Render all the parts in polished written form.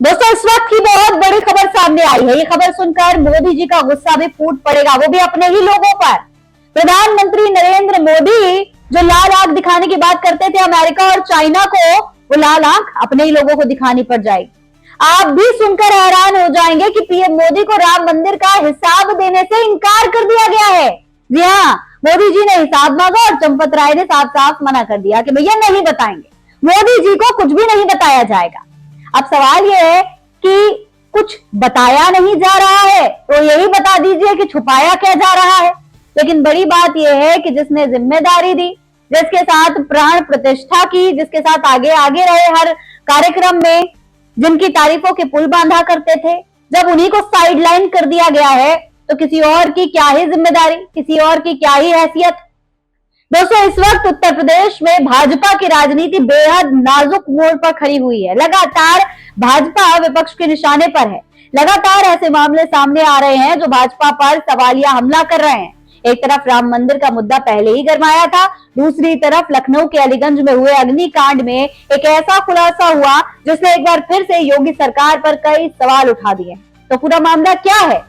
दोस्तों, इस वक्त की बहुत बड़ी खबर सामने आई है। ये खबर सुनकर मोदी जी का गुस्सा भी फूट पड़ेगा, वो भी अपने ही लोगों पर। प्रधानमंत्री नरेंद्र मोदी जो लाल आंख दिखाने की बात करते थे अमेरिका और चाइना को, वो लाल आंख अपने ही लोगों को दिखानी पड़ जाएगी। आप भी सुनकर हैरान हो जाएंगे कि पीएम मोदी को राम मंदिर का हिसाब देने से इनकार कर दिया गया है। जी हाँ, मोदी जी ने हिसाब मांगा और चंपत राय ने साफ साफ मना कर दिया कि भैया नहीं बताएंगे, मोदी जी को कुछ भी नहीं बताया जाएगा। अब सवाल यह है कि कुछ बताया नहीं जा रहा है तो यही बता दीजिए कि छुपाया क्या जा रहा है। लेकिन बड़ी बात यह है कि जिसने जिम्मेदारी दी, जिसके साथ प्राण प्रतिष्ठा की, जिसके साथ आगे आगे रहे हर कार्यक्रम में, जिनकी तारीफों के पुल बांधा करते थे, जब उन्हीं को साइडलाइन कर दिया गया है तो किसी और की क्या ही जिम्मेदारी, किसी और की क्या ही हैसियत। दोस्तों, इस वक्त उत्तर प्रदेश में भाजपा की राजनीति बेहद नाजुक मोड़ पर खड़ी हुई है। लगातार भाजपा विपक्ष के निशाने पर है। लगातार ऐसे मामले सामने आ रहे हैं जो भाजपा पर सवालिया हमला कर रहे हैं। एक तरफ राम मंदिर का मुद्दा पहले ही गरमाया था, दूसरी तरफ लखनऊ के अलीगंज में हुए अग्निकांड में एक ऐसा खुलासा हुआ जिसने एक बार फिर से योगी सरकार पर कई सवाल उठा दिए। तो पूरा मामला क्या है,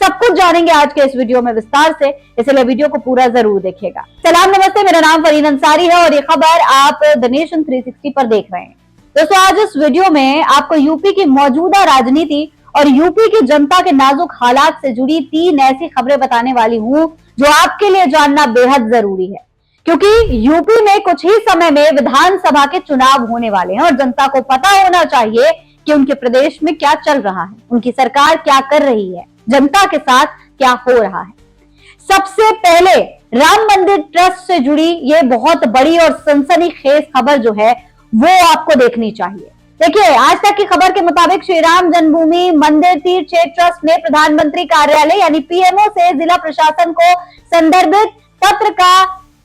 सब कुछ जानेंगे आज के इस वीडियो में विस्तार से, इसलिए वीडियो को पूरा जरूर देखिएगा। सलाम, नमस्ते, मेरा नाम फरीन अंसारी है और ये खबर आप द नेशन 360 पर देख रहे हैं। दोस्तों, आज इस वीडियो में आपको यूपी की मौजूदा राजनीति और यूपी की जनता के नाजुक हालात से जुड़ी 3 ऐसी खबरें बताने वाली हूँ जो आपके लिए जानना बेहद जरूरी है, क्योंकि यूपी में कुछ ही समय में विधानसभा के चुनाव होने वाले हैं और जनता को पता होना चाहिए कि उनके प्रदेश में क्या चल रहा है, उनकी सरकार क्या कर रही है, जनता के साथ क्या हो रहा है। सबसे पहले राम मंदिर ट्रस्ट से जुड़ी ये बहुत बड़ी और सनसनीखेज खबर जो है वो आपको देखनी चाहिए। देखिए, आज तक की खबर के मुताबिक श्री राम जन्मभूमि मंदिर तीर्थ क्षेत्र ट्रस्ट ने प्रधानमंत्री कार्यालय यानी पीएमओ से जिला प्रशासन को संदर्भित पत्र का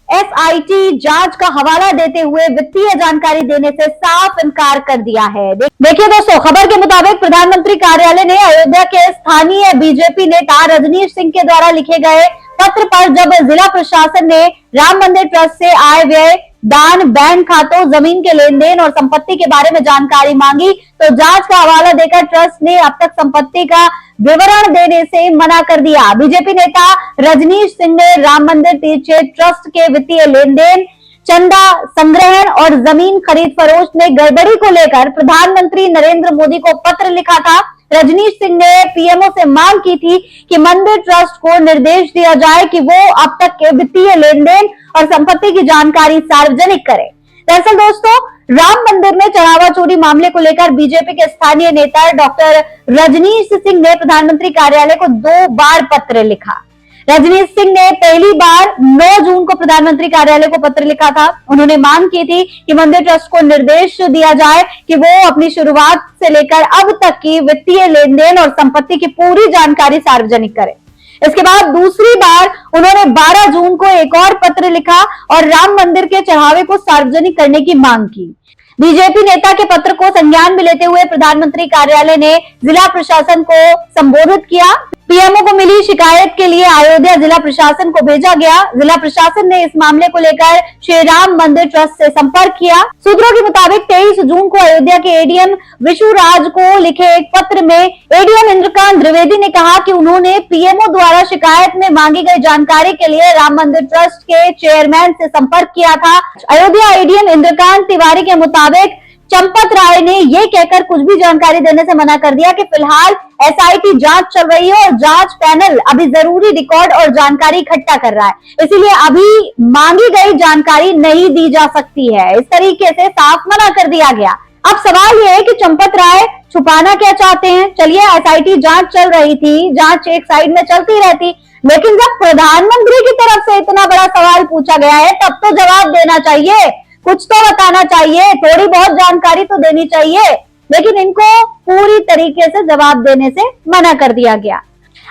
एसआईटी जांच का हवाला देते हुए वित्तीय जानकारी देने से साफ इनकार कर दिया है। देखिए दोस्तों, खबर के मुताबिक प्रधानमंत्री कार्यालय ने अयोध्या के स्थानीय बीजेपी नेता रजनीश सिंह के द्वारा लिखे गए पत्र पर जब जिला प्रशासन ने राम मंदिर ट्रस्ट से आय व्यय, दान, बैंक खातों, जमीन के लेन देन और संपत्ति के बारे में जानकारी मांगी तो जांच का हवाला देकर ट्रस्ट ने अब तक संपत्ति का विवरण देने से मना कर दिया। बीजेपी नेता रजनीश सिंह ने राम मंदिर तीर्थ क्षेत्र ट्रस्ट के वित्तीय लेन देन, चंदा संग्रहण और जमीन खरीद फरोख्त में गड़बड़ी को लेकर प्रधानमंत्री नरेंद्र मोदी को पत्र लिखा था। रजनीश सिंह ने पीएमओ से मांग की थी कि मंदिर ट्रस्ट को निर्देश दिया जाए कि वो अब तक के वित्तीय लेन देन और संपत्ति की जानकारी सार्वजनिक करे। दरअसल दोस्तों, राम मंदिर में चढ़ावा चोरी मामले को लेकर बीजेपी के स्थानीय नेता डॉक्टर रजनीश सिंह ने प्रधानमंत्री कार्यालय को 2 बार पत्र लिखा। रजनीश सिंह ने पहली बार 9 जून को प्रधानमंत्री कार्यालय को पत्र लिखा था। उन्होंने मांग की थी कि मंदिर ट्रस्ट को निर्देश दिया जाए कि वो अपनी शुरुआत से लेकर अब तक की वित्तीय लेन देन और संपत्ति की पूरी जानकारी सार्वजनिक करे। इसके बाद दूसरी बार उन्होंने 12 जून को एक और पत्र लिखा और राम मंदिर के चढ़ावे को सार्वजनिक करने की मांग की। बीजेपी नेता के पत्र को संज्ञान में लेते हुए प्रधानमंत्री कार्यालय ने जिला प्रशासन को संबोधित किया। पीएमओ को मिली शिकायत के लिए अयोध्या जिला प्रशासन को भेजा गया। जिला प्रशासन ने इस मामले को लेकर श्री राम मंदिर ट्रस्ट से संपर्क किया। सूत्रों के मुताबिक 23 जून को अयोध्या के एडीएम विशुराज को लिखे एक पत्र में एडीएम इंद्रकांत द्विवेदी ने कहा कि उन्होंने पीएमओ द्वारा शिकायत में मांगी गई जानकारी के लिए राम मंदिर ट्रस्ट के चेयरमैन से संपर्क किया था। अयोध्या एडीएम इंद्रकांत तिवारी के मुताबिक चंपत राय ने ये कहकर कुछ भी जानकारी देने से मना कर दिया कि फिलहाल एसआईटी जांच चल रही है और जांच पैनल अभी जरूरी रिकॉर्ड और जानकारी इकट्ठा कर रहा है, इसीलिए अभी मांगी गई जानकारी नहीं दी जा सकती है। इस तरीके से साफ मना कर दिया गया। अब सवाल ये है कि चंपत राय छुपाना क्या चाहते हैं। चलिए, एसआईटी जांच चल रही थी, जांच एक साइड में चलती रहती, लेकिन जब प्रधानमंत्री की तरफ से इतना बड़ा सवाल पूछा गया है तब तो जवाब देना चाहिए, कुछ तो बताना चाहिए, थोड़ी बहुत जानकारी तो देनी चाहिए। लेकिन इनको पूरी तरीके से जवाब देने से मना कर दिया गया।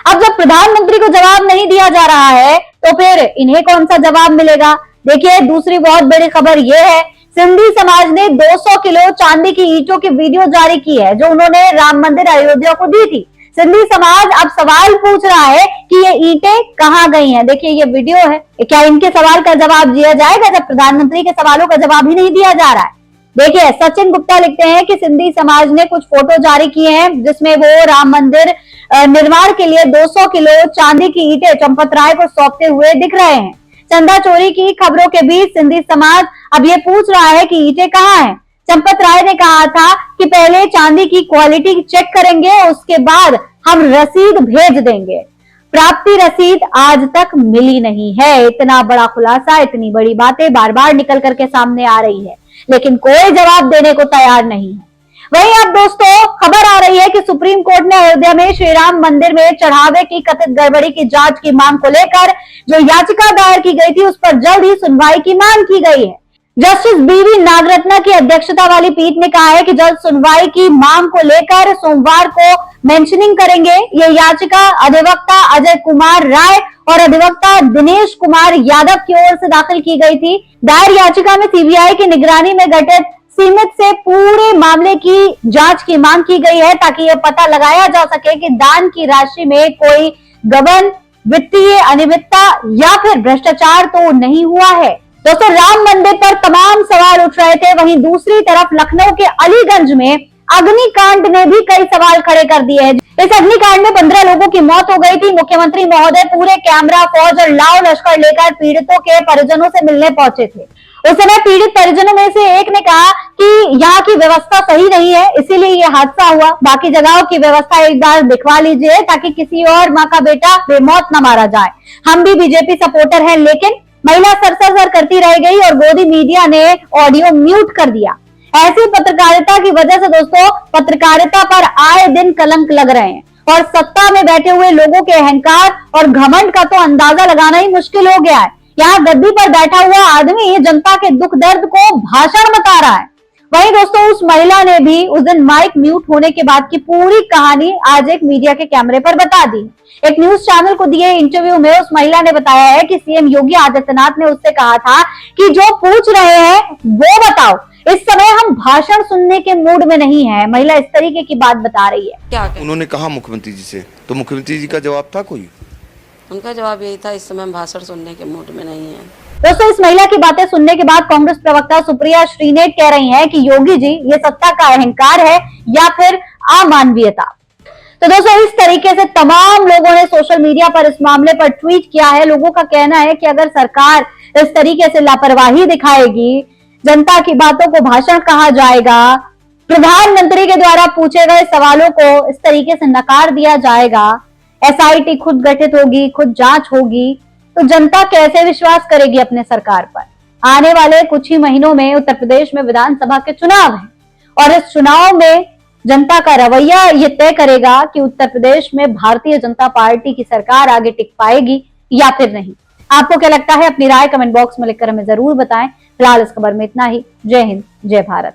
अब जब प्रधानमंत्री को जवाब नहीं दिया जा रहा है तो फिर इन्हें कौन सा जवाब मिलेगा। देखिए, दूसरी बहुत बड़ी खबर यह है, सिंधी समाज ने 200 किलो चांदी की ईंटों की वीडियो जारी की है जो उन्होंने राम मंदिर अयोध्या को दी थी। सिंधी समाज अब सवाल पूछ रहा है कि ये ईंटें कहाँ गई हैं। देखिए, ये वीडियो है। क्या इनके सवाल का जवाब दिया जाएगा जब प्रधानमंत्री के सवालों का जवाब ही नहीं दिया जा रहा है। देखिए, सचिन गुप्ता लिखते हैं कि सिंधी समाज ने कुछ फोटो जारी किए हैं जिसमें वो राम मंदिर निर्माण के लिए 200 किलो चांदी की ईंटें चंपत राय को सौंपते हुए दिख रहे हैं। चंदा चोरी की खबरों के बीच सिंधी समाज अब ये पूछ रहा है कि ईंटें कहाँ हैं। चंपत राय ने कहा था कि पहले चांदी की क्वालिटी चेक करेंगे, उसके बाद हम रसीद भेज देंगे। प्राप्ति रसीद आज तक मिली नहीं है। इतना बड़ा खुलासा, इतनी बड़ी बातें बार बार निकल करके सामने आ रही है, लेकिन कोई जवाब देने को तैयार नहीं है। वहीं अब दोस्तों खबर आ रही है कि सुप्रीम कोर्ट ने अयोध्या में श्री राम मंदिर में चढ़ावे की कथित गड़बड़ी की जांच की मांग को लेकर जो याचिका दायर की गई थी, उस पर जल्द ही सुनवाई की मांग की गई है। जस्टिस बीवी नागरत्ना की अध्यक्षता वाली पीठ ने कहा है कि जल्द सुनवाई की मांग को लेकर सोमवार को मेंशनिंग करेंगे। ये याचिका अधिवक्ता अजय कुमार राय और अधिवक्ता दिनेश कुमार यादव की ओर से दाखिल की गई थी। दायर याचिका में सीबीआई की निगरानी में गठित सीमित से पूरे मामले की जांच की मांग की गई है, ताकि यह पता लगाया जा सके कि दान की राशि में कोई गबन, वित्तीय अनियमितता या फिर भ्रष्टाचार तो नहीं हुआ है। दोस्तों, राम मंदिर पर तमाम सवाल उठ रहे थे, वहीं दूसरी तरफ लखनऊ के अलीगंज में अग्निकांड ने भी कई सवाल खड़े कर दिए हैं। इस अग्निकांड में 15 लोगों की मौत हो गई थी। मुख्यमंत्री महोदय पूरे कैमरा, फौज और लाव लश्कर लेकर पीड़ितों के परिजनों से मिलने पहुंचे थे। उस समय पीड़ित परिजनों में से एक ने कहा कि यहाँ की व्यवस्था सही नहीं है, इसीलिए ये हादसा हुआ। बाकी जगहों की व्यवस्था एक बार दिखवा लीजिए ताकि किसी और माँ का बेटा बेमौत न मारा जाए। हम भी बीजेपी सपोर्टर हैं, लेकिन महिला सरसर करती रह गई और गोदी मीडिया ने ऑडियो म्यूट कर दिया। ऐसी पत्रकारिता की वजह से दोस्तों पत्रकारिता पर आए दिन कलंक लग रहे हैं और सत्ता में बैठे हुए लोगों के अहंकार और घमंड का तो अंदाजा लगाना ही मुश्किल हो गया है। यहाँ गद्दी पर बैठा हुआ आदमी जनता के दुख दर्द को भाषण बता रहा है। वहीं दोस्तों उस महिला ने भी उस दिन माइक म्यूट होने के बाद की पूरी कहानी आज एक मीडिया के कैमरे पर बता दी। एक न्यूज चैनल को दिए इंटरव्यू में उस महिला ने बताया है कि सीएम योगी आदित्यनाथ ने उससे कहा था कि जो पूछ रहे हैं वो बताओ, इस समय हम भाषण सुनने के मूड में नहीं है। महिला इस तरीके की बात बता रही है। क्या उन्होंने कहा मुख्यमंत्री जी से, तो मुख्यमंत्री जी का जवाब था कोई? उनका जवाब यही था, इस समय हम भाषण सुनने के मूड में नहीं है। दोस्तों इस महिला की बातें सुनने के बाद कांग्रेस प्रवक्ता सुप्रिया श्रीनेट कह रही हैं कि योगी जी ये सत्ता का अहंकार है या फिर अमानवीयता। तो दोस्तों इस तरीके से तमाम लोगों ने सोशल मीडिया पर इस मामले पर ट्वीट किया है। लोगों का कहना है कि अगर सरकार इस तरीके से लापरवाही दिखाएगी, जनता की बातों को भाषण कहा जाएगा, प्रधानमंत्री के द्वारा पूछे गए सवालों को इस तरीके से नकार दिया जाएगा, एसआईटी खुद गठित होगी, खुद जांच होगी, तो जनता कैसे विश्वास करेगी अपने सरकार पर। आने वाले कुछ ही महीनों में उत्तर प्रदेश में विधानसभा के चुनाव हैं और इस चुनाव में जनता का रवैया ये तय करेगा कि उत्तर प्रदेश में भारतीय जनता पार्टी की सरकार आगे टिक पाएगी या फिर नहीं। आपको क्या लगता है? अपनी राय कमेंट बॉक्स में लिखकर हमें जरूर बताएं। फिलहाल इस खबर में इतना ही। जय हिंद, जय भारत।